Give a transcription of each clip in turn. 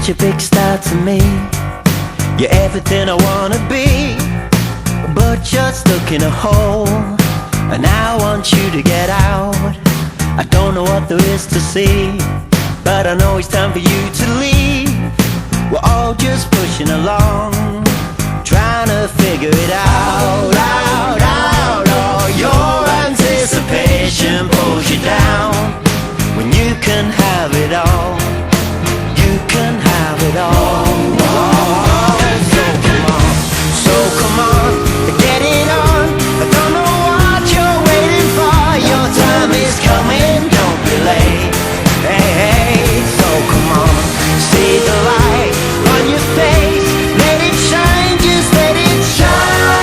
such a big star to me. You're everything I wanna be, but you're stuck in a hole, and I want you to get out. I don't know what there is to see, but I know it's time for you to leave. We're all just pushing along, trying to figure it out, out, out. Oh, your anticipation pulls you down when you can have it all. You can have it all. So come on, get it on. I don't know what you're waiting for. Your time is coming, don't be late. Hey, hey, so come on, see the light on your face. Let it shine, just let it shine.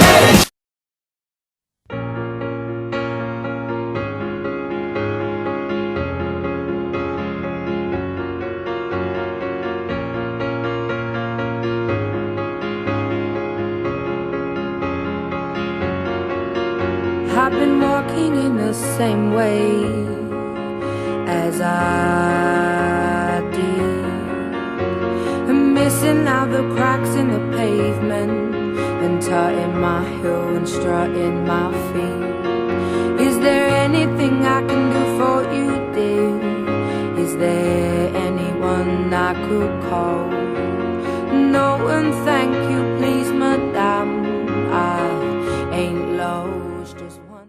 Let it I've been walking in the same way as I did, and missing out the cracks in the pavement, and tutting my heel and strutting my feet. Is there anything I can do for you, dear? Is there anyone I could call? No, and thank you, please, madame. I ain't lost, just one.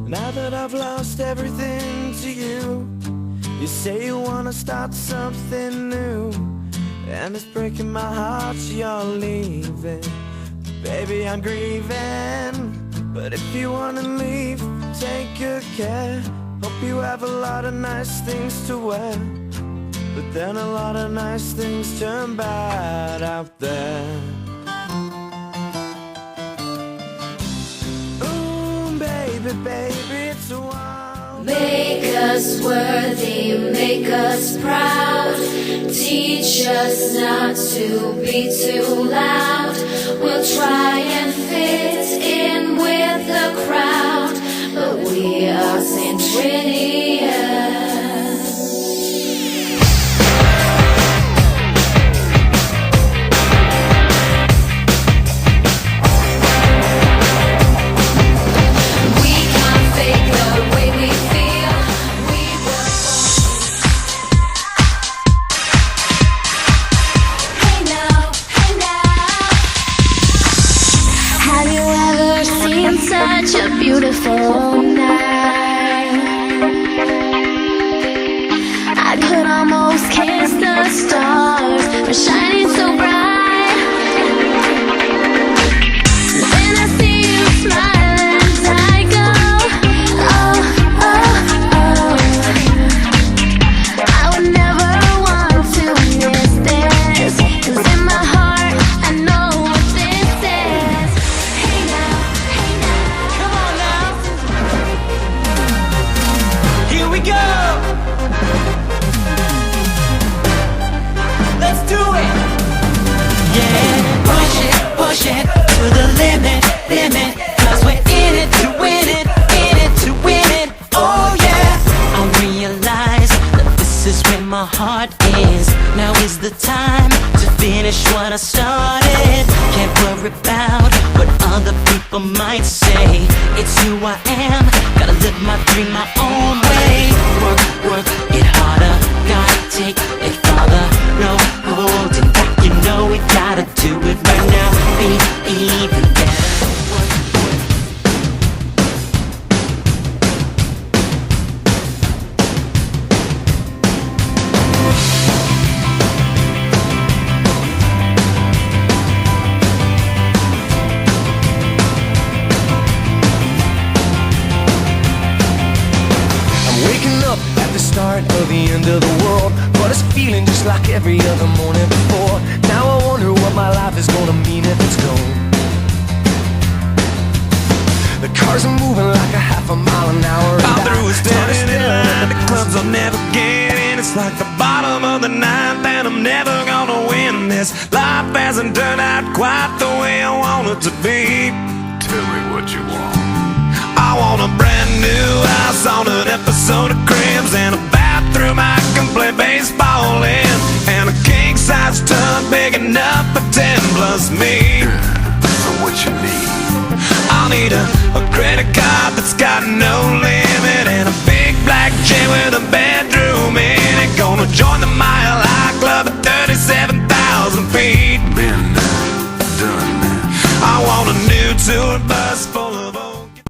Now that I've lost everything to you, you say you wanna start something new, and it's breaking my heart you're leaving. Baby, I'm grieving, but if you wanna leave, take good care. Hope you have a lot of nice things to wear, but then a lot of nice things turn bad out there. Ooh, baby, baby, it's a wild. Make us worthy, make us proud. Teach us not to be too loud. We'll try and fit in with the crowd, but we are Centurions. Such a beautiful night, I could almost kiss the stars, they're shining so bright. Then I see you smile as I go, oh, oh, oh. I would never want to miss this, 'cause in my heart I know what this is. Hey now, come on now, Here we go. Let's do it. Yeah, push it to the limit, limit. 'Cause we're in it to win it, in it to win it. Oh yeah. I realize that this is where my heart is. Now is the time to finish what I started. Can't worry about what other people might say. It's who I am. Gotta live my dream my own way. Work, work, get harder. Gotta take it farther. No holding back. You know we gotta do it right now. Be even better. Start of the end of the world, but it's feeling just like every other morning before. Now I wonder what my life is gonna mean if it's gone. The cars are moving like a half a mile an hour. All through is standing in line. The clubs I'll never get in. It's like the bottom of the ninth, and I'm never gonna win this. Life hasn't turned out quite the way I want it to be. Tell me what you want. I want a brand new house on an episode of Cribs, and a bathroom I can play baseball in, and a king-size tub big enough for 10 plus me. So what you need? I'll need a credit card that's got no